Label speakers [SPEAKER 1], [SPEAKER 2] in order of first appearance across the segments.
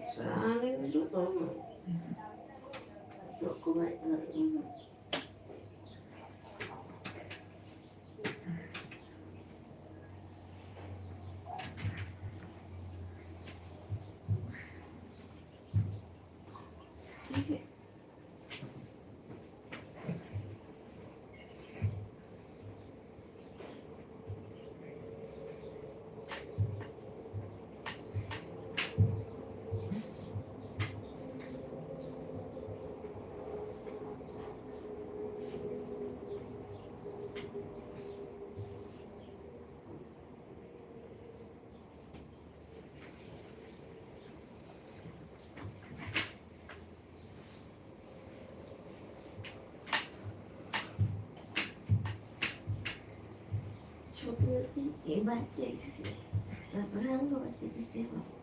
[SPEAKER 1] Saan dito? Ako nga çok yemek değilse. Ben de vakti bize var.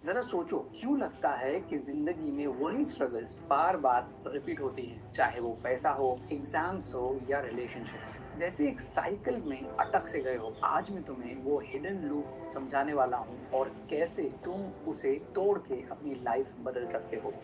[SPEAKER 2] जरा सोचो, क्यों लगता है कि जिंदगी में वही स्ट्रगल्स बार बार रिपीट होती हैं, चाहे वो पैसा हो, एग्जाम्स हो या रिलेशनशिप्स। जैसे एक साइकिल में अटक से गए हो। आज मैं तुम्हें वो हिडन लूप समझाने वाला हूँ और कैसे तुम उसे तोड़ के अपनी लाइफ बदल सकते हो।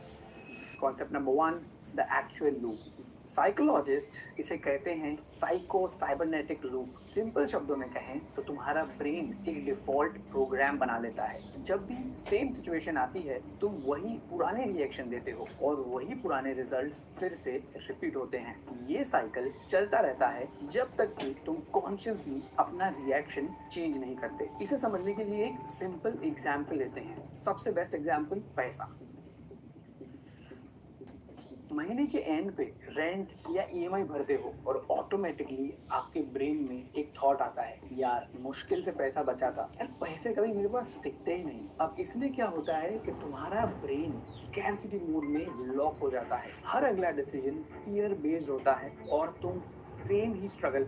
[SPEAKER 2] Concept number 1, the actual loop. Psychologist इसे कहते हैं साइको साइबरनेटिक लूप। सिंपल शब्दों में कहें तो तुम्हारा ब्रेन एक डिफॉल्ट प्रोग्राम बना लेता है। जब भी सेम सिचुएशन आती है तुम वही पुराने रिएक्शन देते हो और वही पुराने रिजल्ट्स फिर से रिपीट होते हैं। ये साइकिल चलता रहता है जब तक कि तुम कॉन्शियसली अपना रिएक्शन चेंज नहीं करते। इसे समझने के लिए एक सिंपल एग्जाम्पल लेते हैं। सबसे बेस्ट एग्जाम्पल, पैसा। महीने के एंड पे रेंट या ईएमआई भरते हो और ऑटोमेटिकली आपके ब्रेन में एक थॉट आता है, यार मुश्किल से पैसा बचा था, यार पैसे कभी मेरे पास टिकते ही नहीं। अब इसमें क्या होता है कि तुम्हारा ब्रेन स्कैर्सिटी मोड में लॉक हो जाता है। हर अगला डिसीजन फियर बेस्ड होता है और तुम सेम ही स्ट्रगल।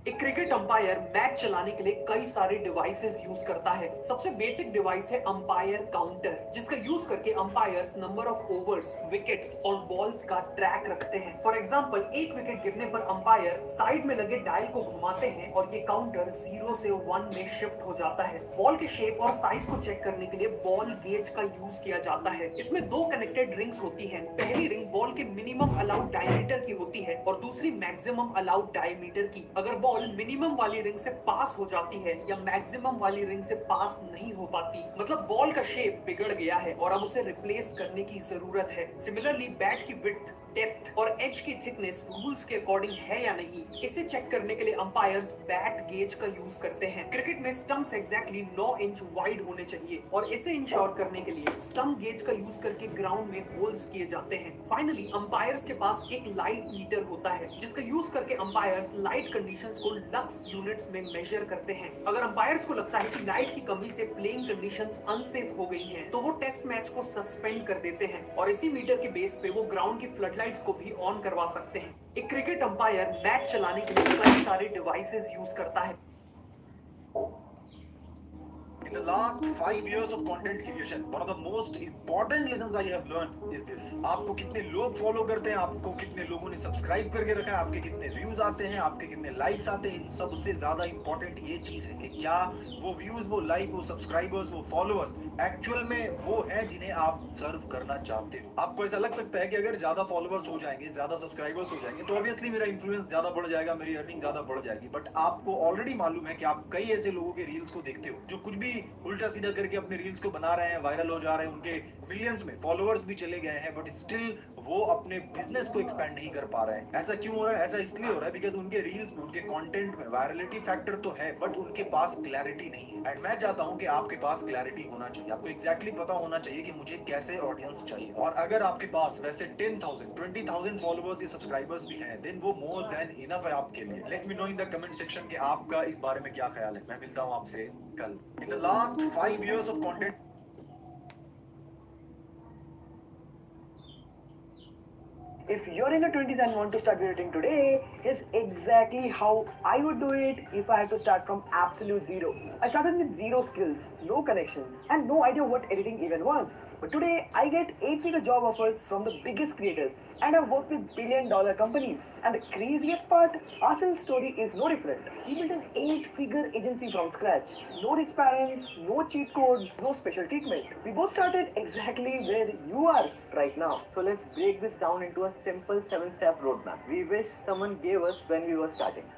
[SPEAKER 3] एक क्रिकेट अंपायर मैच चलाने के लिए कई सारे डिवाइसेस यूज करता है। सबसे बेसिक डिवाइस है अंपायर काउंटर, जिसका यूज करके umpires number of overs, wickets और बॉल्स का ट्रैक रखते हैं। फॉर एग्जांपल, एक विकेट गिरने पर अंपायर साइड में लगे डायल को घुमाते हैं और ये काउंटर 0 से 1 में शिफ्ट हो जाता है। बॉल के शेप और साइज को चेक करने के लिए बॉल गेज का यूज किया जाता है। इसमें 2 कनेक्टेड रिंग्स होती हैं। पहली रिंग बॉल के मिनिमम अलाउड डायमीटर की होती है और दूसरी मैक्सिमम अलाउड डायमीटर की। अगर बॉल मिनिमम वाली रिंग से पास हो जाती है या मैक्सिमम वाली रिंग से पास नहीं हो पाती, मतलब बॉल का शेप बिगड़ गया है और अब उसे रिप्लेस करने की जरूरत है। सिमिलरली, बैट की विड्थ, डेप्थ और एज की थिकनेस रूल्स के अकॉर्डिंग है या नहीं, इसे चेक करने के लिए अंपायर्स बैट गेज का यूज करते हैं। क्रिकेट में स्टंप्स एग्जैक्टली 9 इंच वाइड होने चाहिए और इसे इंश्योर करने के लिए स्टंप गेज का यूज करके ग्राउंड में होल्स किए जाते हैं। फाइनली, अंपायर्स के पास एक लाइट मीटर होता है, जिसका यूज करके अंपायर्स लाइट कंडीशंस को लक्स यूनिट्स में मेजर करते हैं। अगर अंपायर्स को लगता है कि लाइट की कमी से प्लेइंग कंडीशंस अनसेफ हो गई हैं, तो वो टेस्ट मैच को सस्पेंड कर देते हैं और इसी मीटर के बेस पे वो ग्राउंड की फ्लड लाइट्स को भी ऑन करवा सकते हैं। एक क्रिकेट अंपायर मैच चलाने के लिए कई सारे डिवाइसेस यूज करता है।
[SPEAKER 4] In the last 5 years of content creation, one of the most important lessons I have learned is this: आपको कितने लोग फॉलो करते हैं, आपको कितने लोगों ने सब्सक्राइब करके रखा है, आपके कितने व्यूज आते हैं, आपके कितने लाइक्स आते हैं, इन सबसे ज्यादा इंपॉर्टेंट ये चीज है कि क्या वो व्यूज, वो लाइक, वो सब्सक्राइबर्स, वो फॉलोअर्स एक्चुअल में वो है जिन्हें आप सर्व करना चाहते हो। आपको ऐसा लग सकता है कि अगर ज्यादा फॉलोअर्स हो जाएंगे, ज्यादा सब्सक्राइबर्स हो जाएंगे तो ऑब्वियसली मेरा इन्फ्लुएंस ज्यादा बढ़ जाएगा, मेरी अर्निंग ज्यादा बढ़ जाएगी। बट आपको ऑलरेडी मालूम है कि आप कई ऐसे लोगों के रील्स को देखते हो जो कुछ भी उल्टा सीधा करके अपने रील्स को बना रहे हैं, वायरल हो जा रहे हैं, उनके मिलियंस में फॉलोअर्स भी चले गए हैं, बट स्टिल वो अपने बिजनेस को एक्सपेंड नहीं कर पा रहे हैं। ऐसा क्यों हो रहा है? ऐसा इसलिए हो रहा है बिकॉज उनके रील्स में, उनके कंटेंट में वायरलिटी फैक्टर तो है बट उनके पास क्लैरिटी नहीं है। एंड मैं चाहता हूं कि आपके पास क्लैरिटी होना चाहिए। आपको एग्जैक्टली पता होना चाहिए कि मुझे कैसे ऑडियंस चाहिए। और अगर आपके पास वैसे 10,000 20,000 फॉलोअर्स या सब्सक्राइबर्स भी हैं, देन वो मोर देन इनफ है आपके लिए। Let me know in the comment section कि आपका इस बारे में क्या ख्याल है। मैं मिलता हूं आपसे कल। In the last 5 years of content,
[SPEAKER 3] If you're in your 20s and want to start editing today, here's exactly how I would do it if I had to start from absolute zero. I started with zero skills, no connections, and no idea what editing even was. But today, I get 8-figure job offers from the biggest creators, and I work with billion-dollar companies. And the craziest part, Asil's story is no different. He built an 8-figure agency from scratch. No rich parents, no cheat codes, no special treatment. We both started exactly where you are right now. So let's break this down into a simple 7-step roadmap we wish someone gave us when we were starting.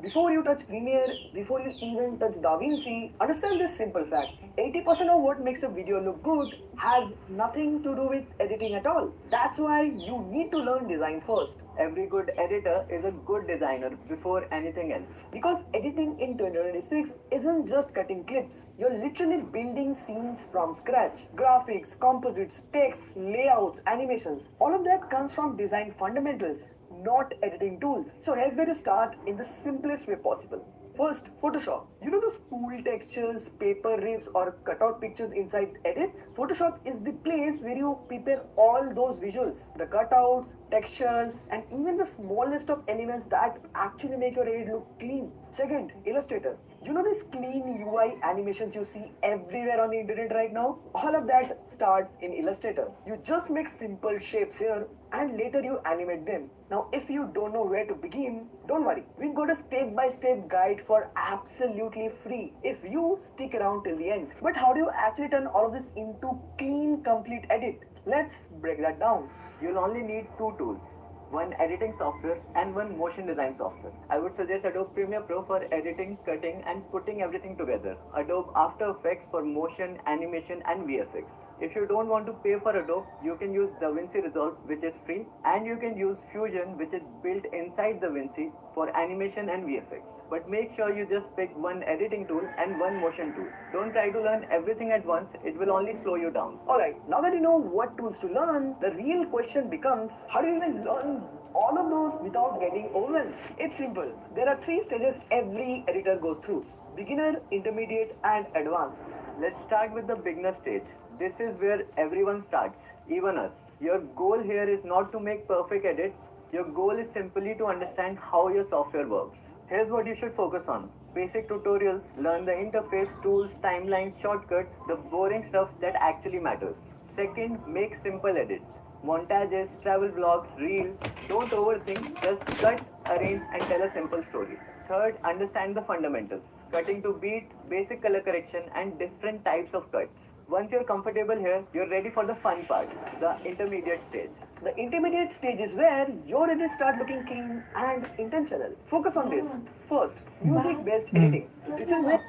[SPEAKER 3] Before you touch Premiere, before you even touch DaVinci, understand this simple fact. 80% of what makes a video look good has nothing to do with editing at all. That's why you need to learn design first. Every good editor is a good designer before anything else. Because editing in 2026 isn't just cutting clips. You're literally building scenes from scratch. Graphics, composites, text, layouts, animations. All of that comes from design fundamentals, not editing tools. So here's where to start in the simplest way possible.
[SPEAKER 5] First, Photoshop. You know those cool textures, paper rips, or cutout pictures inside edits? Photoshop is the place where you prepare all those visuals, the cutouts, textures, and even the smallest of elements that actually make your edit look clean. Second, Illustrator. You know these clean UI animations you see everywhere on the internet right now? All of that starts in Illustrator. You just make simple shapes here and later you animate them. Now, if you don't know where to begin, don't worry. We've got a step-by-step guide for absolutely free if you stick around till the end. But how do you actually turn all of this into clean, complete edit? Let's break that down.
[SPEAKER 6] You'll only need two tools, one editing software and one motion design software. I would suggest Adobe Premiere Pro for editing, cutting and putting everything together. Adobe After Effects for motion, animation and VFX. If you don't want to pay for Adobe, you can use DaVinci Resolve, which is free, and you can use Fusion, which is built inside DaVinci for animation and VFX. But make sure you just pick one editing tool and one motion tool. Don't try to learn everything at once, it will only slow you down.
[SPEAKER 5] Alright, now that you know what tools to learn, the real question becomes, how do you even learn all of those without getting overwhelmed? It's simple. There are 3 stages every editor goes through: beginner, intermediate and advanced.
[SPEAKER 6] Let's start with the beginner stage. This is where everyone starts, even us. Your goal here is not to make perfect edits. Your goal is simply to understand how your software works. Here's what you should focus on. Basic tutorials, learn the interface, tools, timelines, shortcuts, the boring stuff that actually matters. Second, make simple edits. Montages, travel vlogs, reels. Don't overthink, just cut, arrange and tell a simple story. Third, understand the fundamentals. Cutting to beat, basic color correction and different types of cuts. Once you're comfortable here, you're ready for the fun part, the intermediate stage.
[SPEAKER 5] The intermediate stage is where your edits start looking clean and intentional. Focus on this. First, music-based editing. This is where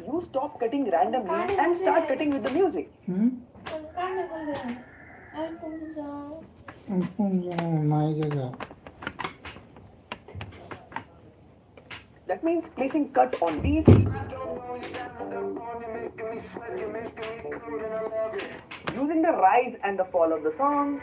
[SPEAKER 5] you stop cutting randomly and start cutting with the music. That means placing cut on beats, using the rise and the fall of the song,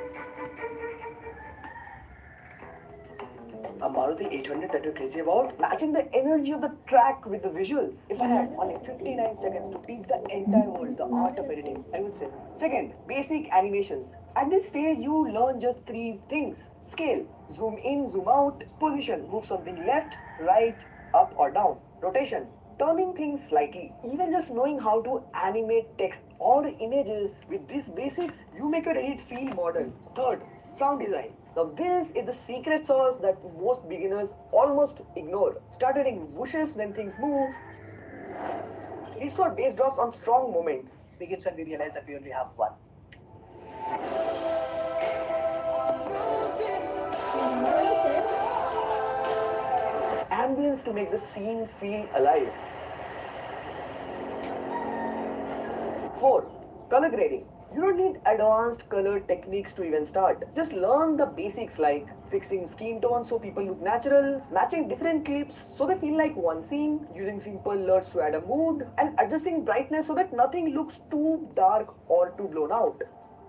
[SPEAKER 7] A Maruti 800 that you're crazy about?
[SPEAKER 5] matching the energy of the track with the visuals.
[SPEAKER 7] If I had only 59 seconds to teach the entire world the art of editing, I would say.
[SPEAKER 5] Second, basic animations. At this stage, you learn just 3 things: scale, zoom in, zoom out; position, move something left, right, up or down; rotation, turning things slightly. Even just knowing how to animate text or images with these basics, you make your edit feel modern. Third, sound design. Now this is the secret sauce that most beginners almost ignore. Start adding whooshes when things move. Hits or bass drops on strong moments.
[SPEAKER 7] Begins when we realize that we only have one.
[SPEAKER 5] Ambience to make the scene feel alive. 4. Color grading. You don't need advanced color techniques to even start. Just learn the basics like fixing skin tones so people look natural, matching different clips so they feel like one scene, using simple alerts to add a mood, and adjusting brightness so that nothing looks too dark or too blown out.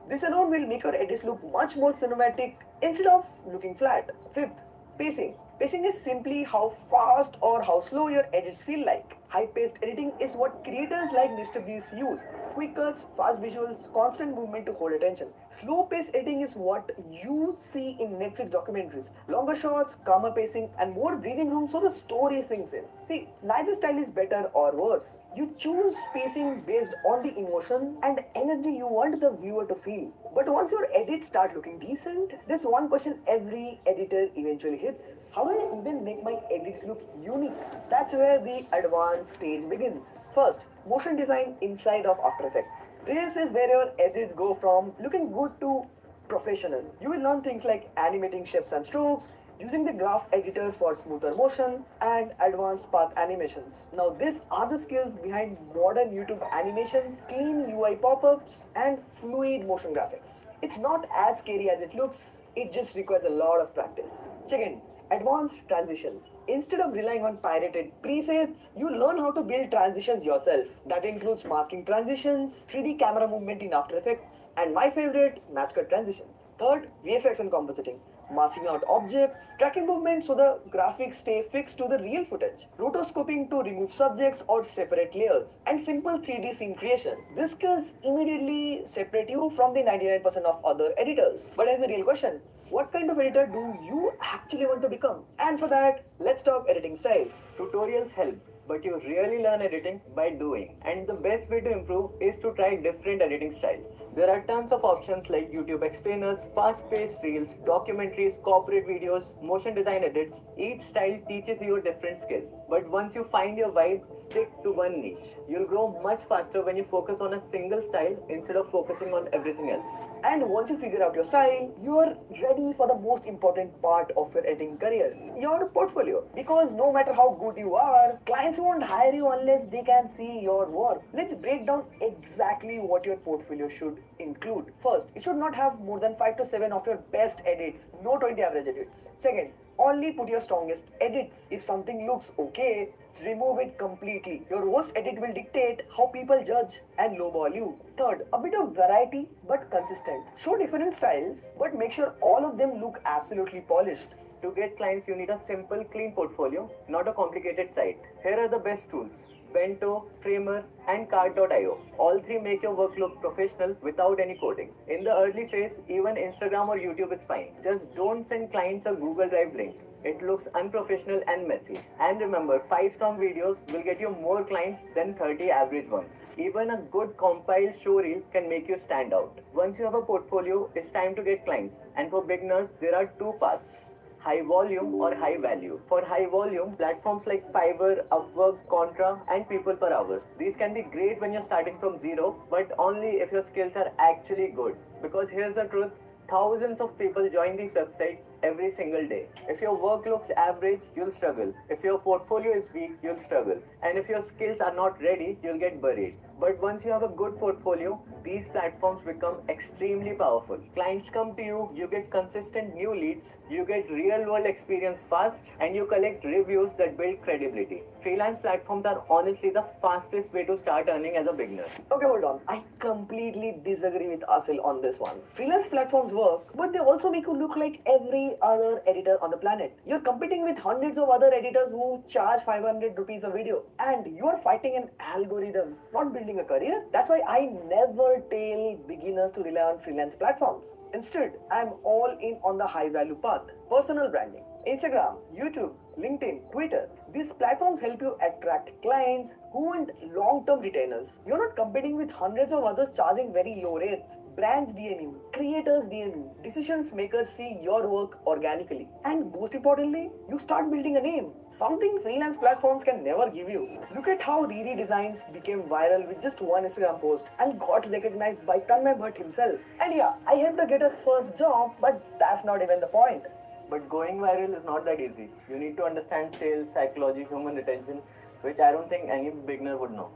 [SPEAKER 5] This alone will make your edits look much more cinematic instead of looking flat. 5th, pacing. Pacing is simply how fast or how slow your edits feel like. High-paced editing is what creators like MrBeast use. Quick cuts, fast visuals, constant movement to hold attention. Slow-paced editing is what you see in Netflix documentaries. Longer shots, calmer pacing, and more breathing room so the story sinks in. See, neither style is better or worse. You choose pacing based on the emotion and energy you want the viewer to feel. But once your edits start looking decent, there's one question every editor eventually hits. How do I even make my edits look unique? That's where the advanced stage begins. First, motion design inside of After Effects. This is where your edits go from looking good to professional. You will learn things like animating shapes and strokes, using the graph editor for smoother motion, and advanced path animations. Now these are the skills behind modern YouTube animations, clean UI pop-ups, and fluid motion graphics. It's not as scary as it looks. It just requires a lot of practice. Second, advanced transitions. Instead of relying on pirated presets, you learn how to build transitions yourself. That includes masking transitions, 3D camera movement in After Effects, and my favorite, match cut transitions. Third, VFX and compositing. Masking out objects, tracking movement so the graphics stay fixed to the real footage, rotoscoping to remove subjects or separate layers, and simple 3D scene creation. These skills immediately separate you from the 99% of other editors. But as the real question, what kind of editor do you actually want to become? And for that, let's talk editing styles.
[SPEAKER 6] Tutorials help, but you really learn editing by doing. And the best way to improve is to try different editing styles. There are tons of options like YouTube explainers, fast-paced reels, documentaries, corporate videos, motion design edits. Each style teaches you a different skill. But once you find your vibe, stick to one niche. You'll grow much faster when you focus on a single style instead of focusing on everything else.
[SPEAKER 5] And once you figure out your style, you are ready for the most important part of your editing career, your portfolio. Because no matter how good you are, clients won't hire you unless they can see your work. Let's break down exactly what your portfolio should include. First, it should not have more than 5 to 7 of your best edits, no 20 average edits. Second, only put your strongest edits. If something looks okay, remove it completely. Your worst edit will dictate how people judge and lowball you. Third, a bit of variety but consistent. Show different styles, but make sure all of them look absolutely polished.
[SPEAKER 6] To get clients, you need a simple, clean portfolio, not a complicated site. Here are the best tools: Bento, Framer, and Card.io. All three make your work look professional without any coding. In the early phase, even Instagram or YouTube is fine. Just don't send clients a Google Drive link. It looks unprofessional and messy. And remember, 5 strong videos will get you more clients than 30 average ones. Even a good compiled showreel can make you stand out. Once you have a portfolio, it's time to get clients. And for beginners, there are 2 paths: high volume or high value. For high volume, platforms like Fiverr, Upwork, Contra, and People Per Hour. These can be great when you're starting from zero, but only if your skills are actually good. Because here's the truth, thousands of people join these websites every single day. If your work looks average, you'll struggle. If your portfolio is weak, you'll struggle. And if your skills are not ready, you'll get buried. But once you have a good portfolio, these platforms become extremely powerful. Clients come to you, you get consistent new leads, you get real world experience fast, and you collect reviews that build credibility. Freelance platforms are honestly the fastest way to start earning as a beginner.
[SPEAKER 5] Okay, hold on. I completely disagree with Asil on this one. Freelance platforms work, but they also make you look like every other editor on the planet. You're competing with hundreds of other editors who charge 500 rupees a video, and you're fighting an algorithm, not building a career. That's why I never tell beginners to rely on freelance platforms. Instead, I'm all in on the high value path: personal branding. Instagram, YouTube, LinkedIn, Twitter. These platforms help you attract clients who want long-term retainers. You're not competing with hundreds of others charging very low rates. Brands DM you, creators DM you, decisions makers see your work organically. And most importantly, you start building a name. Something freelance platforms can never give you. Look at how Riri Designs became viral with just one Instagram post and got recognized by Tanmay Bhatt himself. And yeah, I helped her get her first job, but that's not even the point.
[SPEAKER 6] But going viral is not that easy. You need to understand sales, psychology, human retention, which I don't think any beginner would know.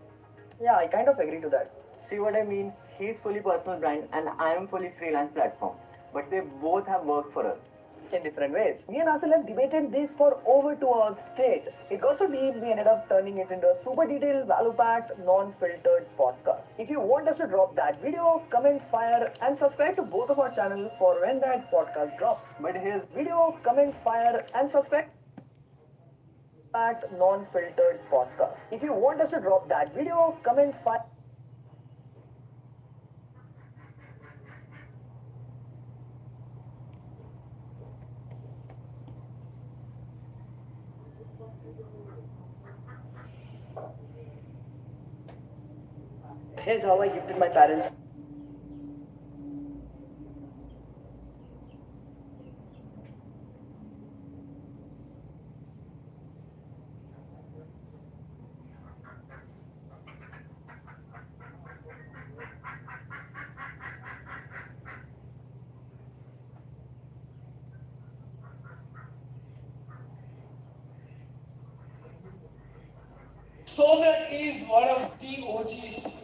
[SPEAKER 5] Yeah, I kind of agree to that.
[SPEAKER 6] See what I mean? He's fully personal brand and I am fully freelance platform. But they both have worked for us.
[SPEAKER 5] In different ways. Me and Asil have debated this for over 2 hours straight. It got so deep, we ended up turning it into a super detailed, value-packed, non-filtered podcast. If you want us to drop that video, comment, fire, and subscribe to both of our channels for when that podcast drops.
[SPEAKER 6] But here's
[SPEAKER 5] Video, comment, fire, and subscribe. Packed, non-filtered podcast. If you want us to drop that video, comment, fire. Here's how I gifted my parents.
[SPEAKER 7] Sonar is one of the OGs.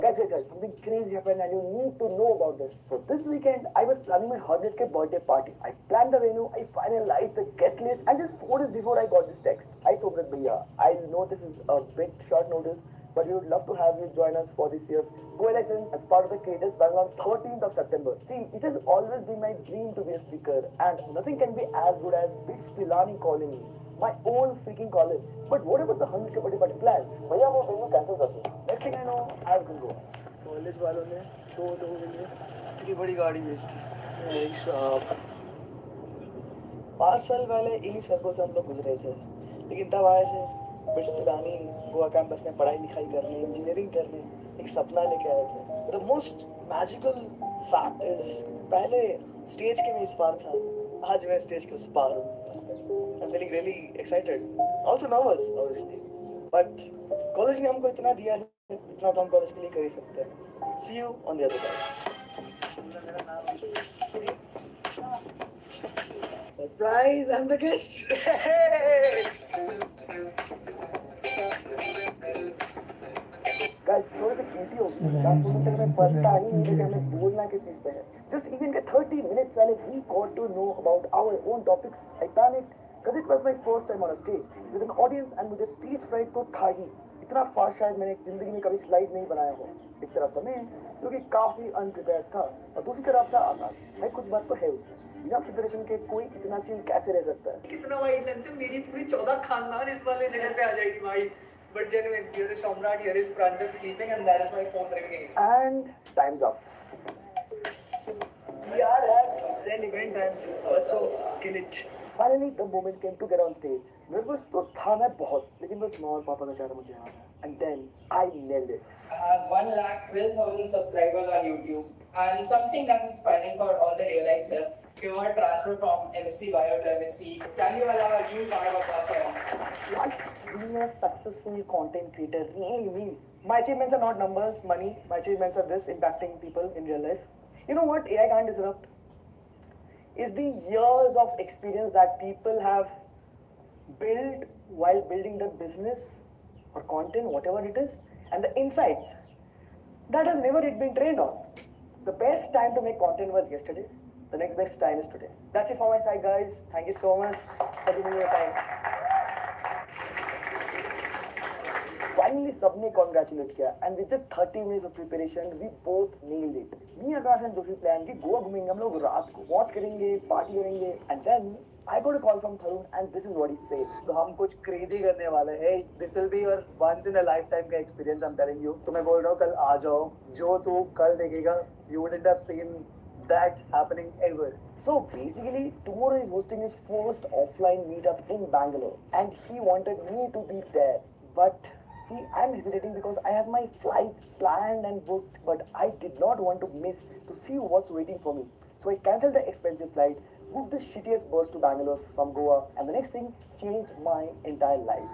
[SPEAKER 7] Guys, something crazy happened and you need to know about this. So this weekend, I was planning my 100K birthday party. I planned the venue, I finalized the guest list, and just 4 days before I got this text. Hi Sobrat Bhaiya, I know this is a bit short notice, but we would love to have you join us for this year's Go License as part of the Creators Bangalore on 13th of September. See, it has always been my dream to be a speaker, and nothing can be as good as Bits Pilani calling me. My own freaking college. But what about the 100K birthday party plans? भैया वो venue cancel कर दो. Next thing I know, I was gonna go. College वालों ने दो मिले इतनी बड़ी गाड़ी बेच दी साहब 5 साल पहले इन्हीं सड़कों से हम लोग गुजरे थे लेकिन तब आए थे बिट्स पिलानी गोवा कैंपस में पढ़ाई लिखाई करने इंजीनियरिंग करने एक सपना लेके आए थे the most magical fact is पहले स्टेज के मैं इस पार था आज मैं स्टेज के उस पार हूँ I am feeling really excited also nervous obviously but college ने हमको इतना दिया है इतना तो हम कॉलेज के लिए कर ही सकते हैं see you on the other side surprise I am the guest guys थोड़ी सी क्यूटी होगी 10 मिनट तक मैं पढ़ता ही नहीं कि हमें बोलना किस चीज पे है जस्ट इवन के 30 minutes पहले we got to know about our own topics I panicked because it was my first time on a stage with an audience and मुझे stage fright तो था ही इतना फास्ट शायद मैंने जिंदगी में कभी स्लाइड्स नहीं बनाया हो एक तरफ तो मैं जो कि काफी अनप्रिपेयर्ड था और दूसरी तरफ था आकाश भाई कुछ बात तो है उसमें बिना प्रिपरेशन के कोई इतना चिल कैसे रह सकता है
[SPEAKER 2] कितना वाइड लेंस है मेरी पूरी 14 खानदान इस वाले जगह पे आ जाएगी भाई बट जेन्युइन हियर इज सम्राट here is Pranjal sleeping and that is my phone ringing
[SPEAKER 7] and times up we are at Cell event and let's go kill it. Finally the moment came to get on stage. Nervous तो था मैं बहुत लेकिन बस माँ और पापा का इशारा मुझे याद है and then I nailed it.
[SPEAKER 8] I have 1,12,000 subscribers on YouTube and something that's inspiring for all the realites here. You want to transfer from MSc Bio to MSc. Can you allow a new part of our program?
[SPEAKER 7] What being a successful content creator really mean? My achievements are not numbers, money. My achievements are this, impacting people in real life. You know what AI can't disrupt? Is the years of experience that people have built while building the business or content, whatever it is, and the insights that has never yet been trained on. The best time to make content was yesterday. The next best time is today. That's it for my side, guys. Thank you so much for giving me your time. Finally, सबने congratulate किया and with just 30 minutes of preparation, we both nailed it. Me, Akash and Joshi plan कि गोवा घूमेंगे हम लोग रात को watch करेंगे, party करेंगे and then I got a call from Tharun and this is what he said.
[SPEAKER 5] तो हम कुछ crazy करने वाले हैं. This will be your once in a lifetime का experience. I'm telling you. तो मैं बोल रहा हूँ कल आ जाओ. जो तू कल देखेगा, you wouldn't have seen that happening ever.
[SPEAKER 7] So basically, tomorrow is hosting his first offline meetup in Bangalore and he wanted me to be there. But see, I'm hesitating because I have my flights planned and booked, but I did not want to miss to see what's waiting for me. So I cancelled the expensive flight, booked the shittiest bus to Bangalore from Goa, and the next thing changed my entire life.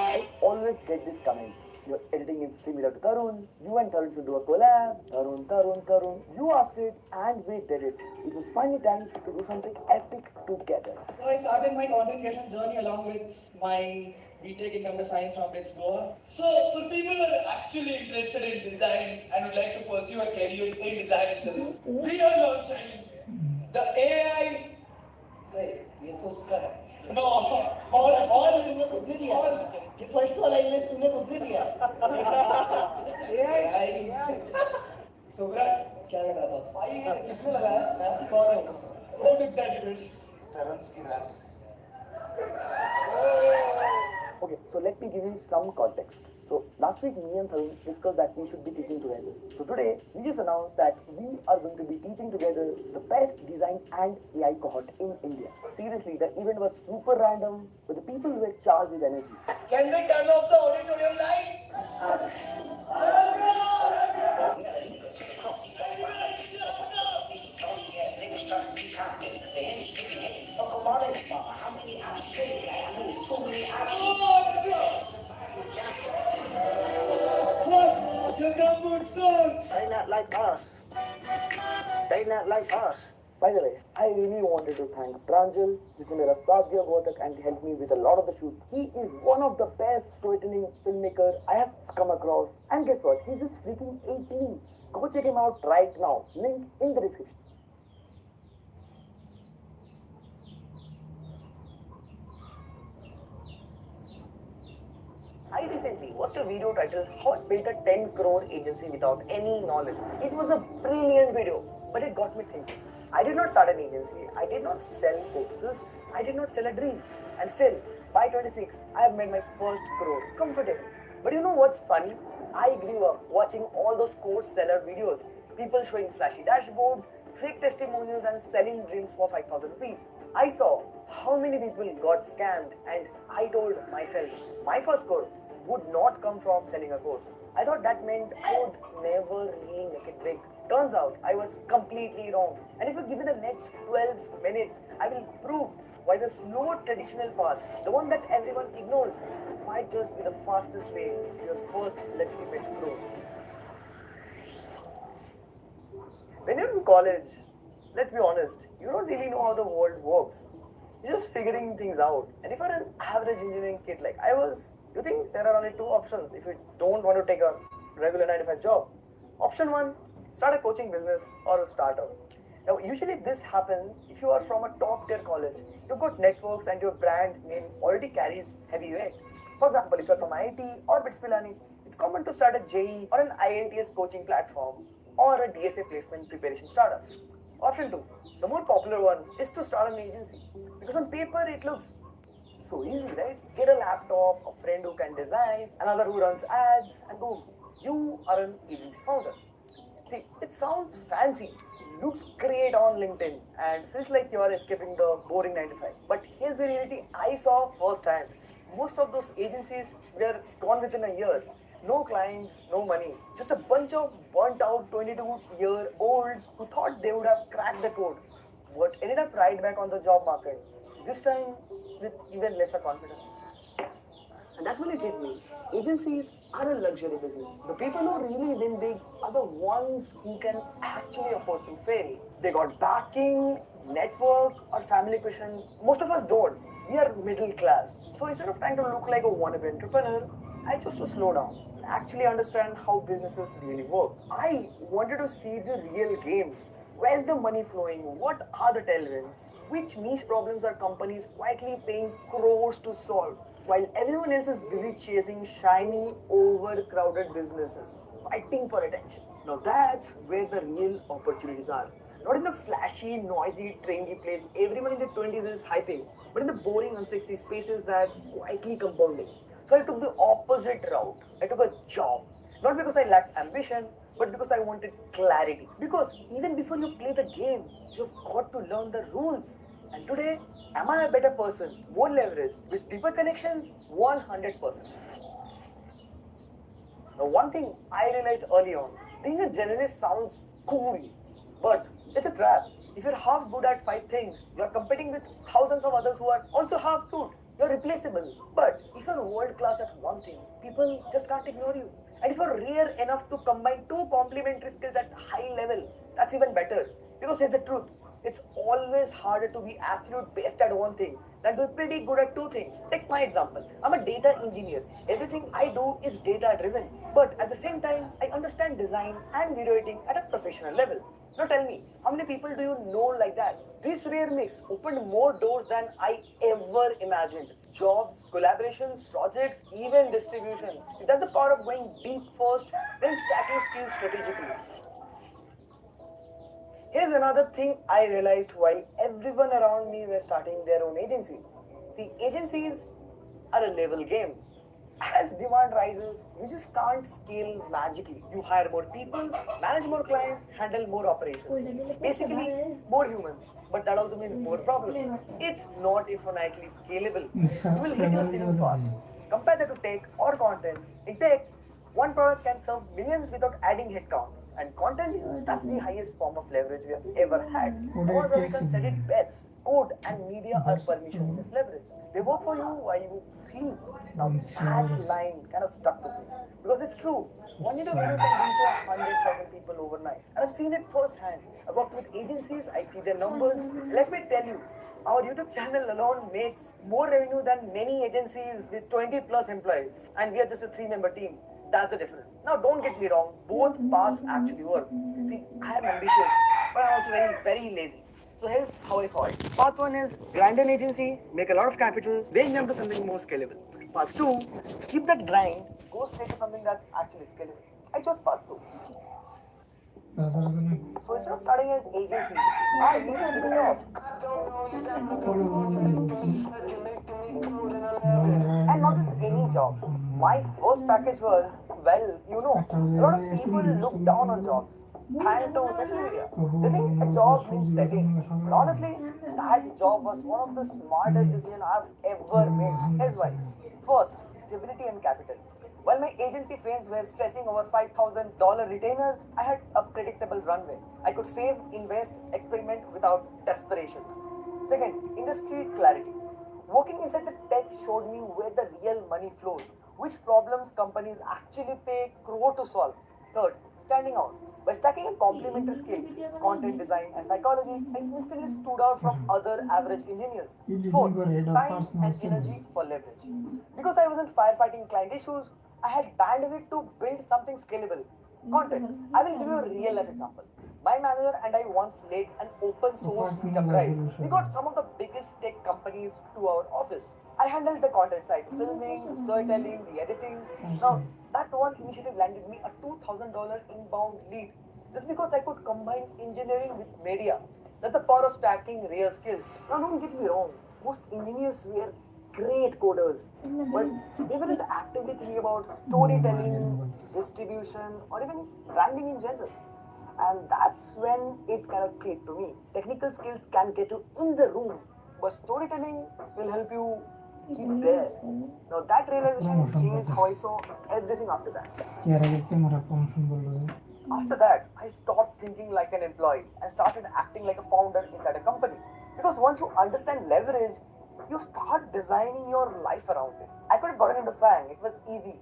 [SPEAKER 7] I always get these comments. Your editing is similar to Tarun. You and Tarun should do a collab. Tarun. You asked it and we did it. It was finally time to do something epic together.
[SPEAKER 8] So I started my content creation journey along with my BTech in Computer Science from BITS Goa.
[SPEAKER 9] So, for people who are actually interested in design and would like to pursue a career in design itself, we are launching the AI. Wait, ये तो उसका है. No, all
[SPEAKER 7] ये खुद ने दिया. ये first को अलाइनमेंट तूने खुद ने दिया.
[SPEAKER 9] AI. सोबराट क्या लग रहा था?
[SPEAKER 7] भाई किसने लगाया? कौन?
[SPEAKER 9] Who took that image? Tarun's की rap.
[SPEAKER 7] Okay, so let me give you some context. So last week, me and Tarun discussed that we should be teaching together. So today, we just announced that we are going to be teaching together the best design and AI cohort in India. Seriously, the event was super random, but the people were charged with energy.
[SPEAKER 9] Can we turn off the auditorium lights?
[SPEAKER 7] Why not like us?
[SPEAKER 5] They not like us.
[SPEAKER 7] By the way, I really wanted to thank Pranjal, जिसने मेरा साथ दिया बहुत तक and helped me with a lot of the shoots. He is one of the best storytelling filmmaker I have come across. And guess what? He's just freaking 18. Go check him out right now. Link in the description. I recently watched a video titled How I Built a 10 Crore Agency Without Any Knowledge. It was a brilliant video, but it got me thinking. I did not start an agency, I did not sell courses, I did not sell a dream. And still, by 26, I have made my first crore comfortable. But you know what's funny? I grew up watching all those course seller videos. People showing flashy dashboards, fake testimonials and selling dreams for 5,000 rupees. I saw how many people got scammed and I told myself my first crore would not come from selling a course. I thought that meant I would never really make it big. Turns out I was completely wrong. And if you give me the next 12 minutes, I will prove why the slow traditional path, the one that everyone ignores, might just be the fastest way to your first legitimate growth. When you're in college, let's be honest, you don't really know how the world works. You're just figuring things out. And if you're an average engineering kid like I was, you think there are only two options if you don't want to take a regular 9 to 5 job. Option one, start a coaching business or a startup. Now, usually this happens if you are from a top tier college. You've got networks and your brand name already carries heavy weight. For example, if you're from IIT or BITS Pilani, it's common to start a JEE or an IELTS coaching platform or a DSA placement preparation startup. Option two, the more popular one, is to start an agency. Because on paper it looks so easy, right? Get a laptop, a friend who can design, another who runs ads, and boom, you are an agency founder. See, it sounds fancy, looks great on LinkedIn, and feels like you are escaping the boring 9 to 5. But here's the reality I saw firsthand. Most of those agencies were gone within a year. No clients, no money. Just a bunch of burnt out 22-year-olds who thought they would have cracked the code, but ended up right back on the job market. This time with even lesser confidence. And that's when it hit me. Agencies are a luxury business. The people who really win big are the ones who can actually afford to fail. They got backing, network, or family cushion. Most of us don't. We are middle class. So instead of trying to look like a wannabe entrepreneur, I chose to slow down and actually understand how businesses really work. I wanted to see the real game. Where's the money flowing? What are the tailwinds? Which niche problems are companies quietly paying crores to solve? While everyone else is busy chasing shiny, overcrowded businesses, fighting for attention. Now that's where the real opportunities are. Not in the flashy, noisy, trendy place everyone in their 20s is hyping, but in the boring, unsexy spaces that quietly compounding. So I took the opposite route. I took a job. Not because I lacked ambition, but because I wanted clarity. Because even before you play the game, you've got to learn the rules. And today, am I a better person, more leverage, with deeper connections? 100%. Now, one thing I realized early on, being a generalist sounds cool, but it's a trap. If you're half good at 5 things, you're competing with thousands of others who are also half good. You're replaceable. But if you're world class at one thing, people just can't ignore you. And if you're rare enough to combine 2 complementary skills at high level, that's even better. Because here's the truth. It's always harder to be absolute best at one thing than to be pretty good at 2 things. Take my example. I'm a data engineer. Everything I do is data driven. But at the same time, I understand design and video editing at a professional level. Now tell me, how many people do you know like that? This rare mix opened more doors than I ever imagined. Jobs, collaborations, projects, even distribution. That's the power of going deep first, then stacking skills strategically. Here's another thing I realized while everyone around me were starting their own agencies. See, agencies are a level game. As demand rises, you just can't scale magically. You hire more people, manage more clients, handle more operations. Basically, more humans. But that also means more problems. It's not infinitely scalable. You will hit your ceiling fast. Compare that to tech or content. In tech, one product can serve millions without adding headcount.
[SPEAKER 5] And content, that's the highest form of leverage we have ever had. All the can set it bets, code and media are permissionless leverage. They work for you while you sleep. Now that line kind of stuck with me. Because it's true. One YouTube video can reach 100,000 people overnight. And I've seen it firsthand. I've worked with agencies, I see their numbers. Let me tell you, our YouTube channel alone makes more revenue than many agencies with 20 plus employees. And we are just a 3-member team. That's the difference. Now, don't get me wrong, both paths actually work. See, I am ambitious, but I'm also very, very lazy. So here's how I saw it. Path 1 is grind an agency, make a lot of capital, then jump to something more scalable. Path 2, skip that grind, go straight to something that's actually scalable. I chose path 2. So instead of starting an agency, I need to pick a job. And not just any job. My first package was, well, you know, a lot of people look down on jobs. Thanks to social media. They think a job means setting. But honestly, that job was one of the smartest decisions I've ever made. Here's why. First, stability and capital. While my agency friends were stressing over $5,000 retainers, I had a predictable runway. I could save, invest, experiment without desperation. Second, industry clarity. Working inside the tech showed me where the real money flows, which problems companies actually pay crore to solve. Third, standing out. By stacking a complementary skill, content design and psychology, I instantly stood out from other average engineers. Fourth, time and energy for leverage. Because I wasn't firefighting client issues, I had bandwidth to build something scalable. Content. I will give you a real life example. My manager and I once led an open source meetup drive. We got some of the biggest tech companies to our office. I handled the content side, filming, the storytelling, the editing. Now, that one initiative landed me a $2,000 inbound lead just because I could combine engineering with media. That's the power of stacking rare skills. Now, don't get me wrong, most engineers were great coders, but they weren't actively thinking about storytelling, distribution, or even branding in general. And that's when it kind of clicked to me. Technical skills can get you in the room, but storytelling will help you keep there. Now that realization changed how I saw everything after that. After that, I stopped thinking like an employee and started acting like a founder inside a company. Because once you understand leverage, you start designing your life around it. I could have gotten into FANG, it was easy.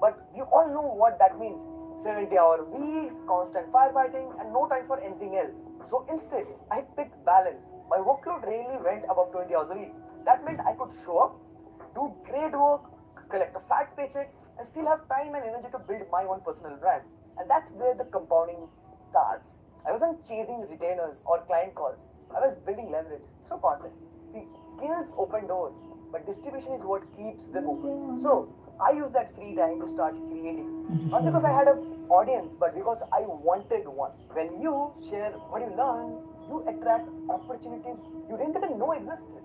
[SPEAKER 5] But you all know what that means. 70-hour weeks, constant firefighting, and no time for anything else. So instead, I picked balance. My workload really went above 20 hours a week. That meant I could show up, do great work, collect a fat paycheck, and still have time and energy to build my own personal brand. And that's where the compounding starts. I wasn't chasing retainers or client calls. I was building leverage through content. See, skills open doors, but distribution is what keeps them open. So, I used that free time to start creating. Not because I had an audience, but because I wanted one. When you share what you learn, you attract opportunities you didn't even know existed.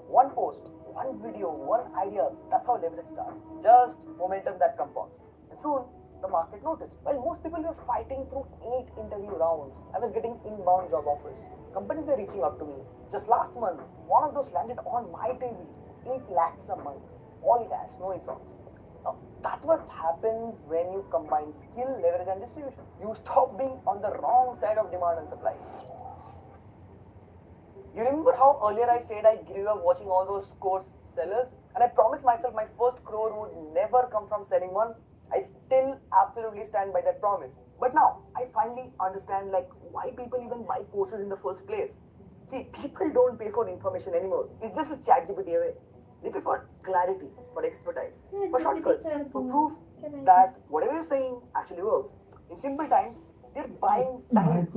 [SPEAKER 5] One post, one video, one idea, that's how leverage starts. Just momentum that compounds. And soon, the market noticed. While most people were fighting through 8 interview rounds, I was getting inbound job offers. Companies were reaching out to me. Just last month, one of those landed on my table. 8 lakhs a month. All cash, no ESOPs. Now, that's what happens when you combine skill, leverage and distribution. You stop being on the wrong side of demand and supply. You remember how earlier I said I grew up watching all those course sellers? And I promised myself my first crore would never come from selling one. I still absolutely stand by that promise. But now, I finally understand why people even buy courses in the first place. See, people don't pay for information anymore. It's just a ChatGPT away. They pay for clarity, for expertise, for shortcuts, for proof that whatever you're saying actually works. In simple times, they're buying time.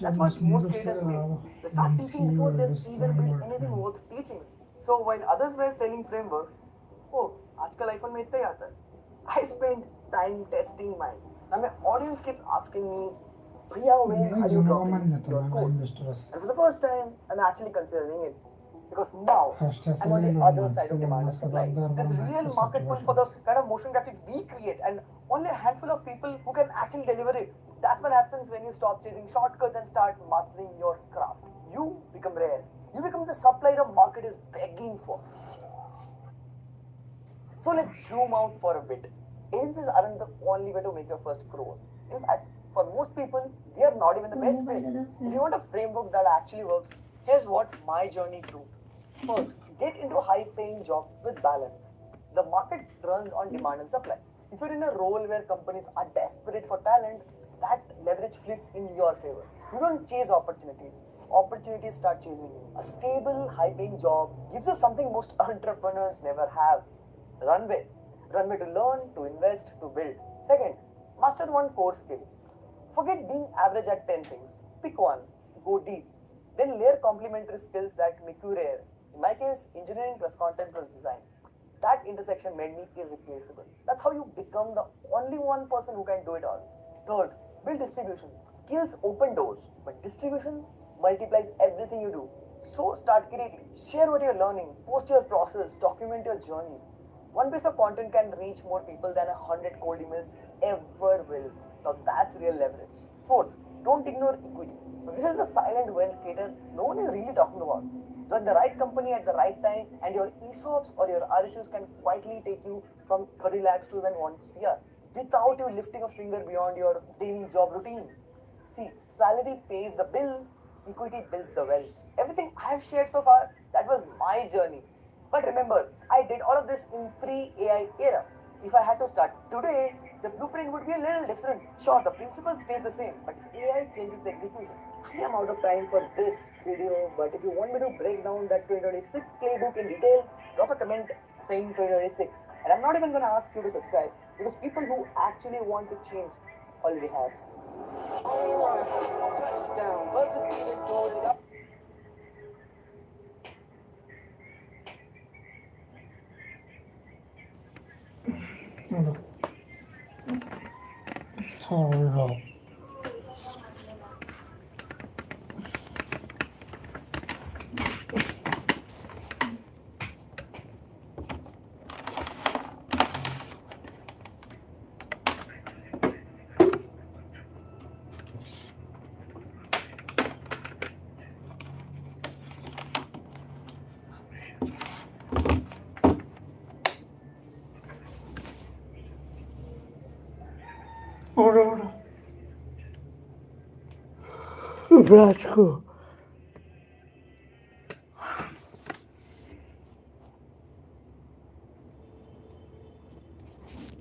[SPEAKER 5] That's what most creators miss. They start teaching before they've even built anything worth teaching. So while others were selling frameworks, आजकल iPhone में इतना ही आता है. I spent time testing mine. Now my audience keeps asking me, Bhaiya, when are you dropping your course? And for the first time, I'm actually considering it. Because now, I'm on the other side of demand and supply. There's real market pull for the kind of motion graphics we create and only a handful of people who can actually deliver it. That's what happens when you stop chasing shortcuts and start mastering your craft. You become rare. You become the supply the market is begging for. So let's zoom out for a bit. Agencies aren't the only way to make your first crore. In fact,
[SPEAKER 7] For most people, they are not even the best way. If you want a framework that actually works, here's what my journey proved. First, get into a high-paying job with balance. The market runs on demand and supply. If you're in a role where companies are desperate for talent, that leverage flips in your favor. You don't chase opportunities. Opportunities start chasing you. A stable, high-paying job gives you something most entrepreneurs never have. Runway. Runway to learn, to invest, to build. Second, master one core skill. Forget being average at 10 things. Pick one. Go deep. Then layer complementary skills that make you rare. In my case, engineering plus content plus design. That intersection made me irreplaceable. That's how you become the only one person who can do it all. Third, build distribution. Skills open doors, but distribution multiplies everything you do. So start creating. Share what you're learning. Post your process. Document your journey. One piece of content can reach more people than 100 cold emails ever will. Now that's real leverage. Fourth, don't ignore equity. So this is the silent wealth creator no one is really talking about. Join the right company at the right time, and your ESOPs or your RSUs can quietly take you from 30 lakhs to even 1 CR without you lifting a finger beyond your daily job routine. See, salary pays the bill, equity builds the wealth. Everything I have shared so far, that was my journey. But remember, I did all of this in pre-AI era. If I had to start today, the blueprint would be a little different. Sure, the principle stays the same, but AI changes the execution. I am out of time for this video, but if you want me to break down that 2026 playbook in detail, drop a comment saying 2026. And I'm not even going to ask you to subscribe, because people who actually want to change already have. Touchdown, buzzer beater, do it up.
[SPEAKER 10] Bratko.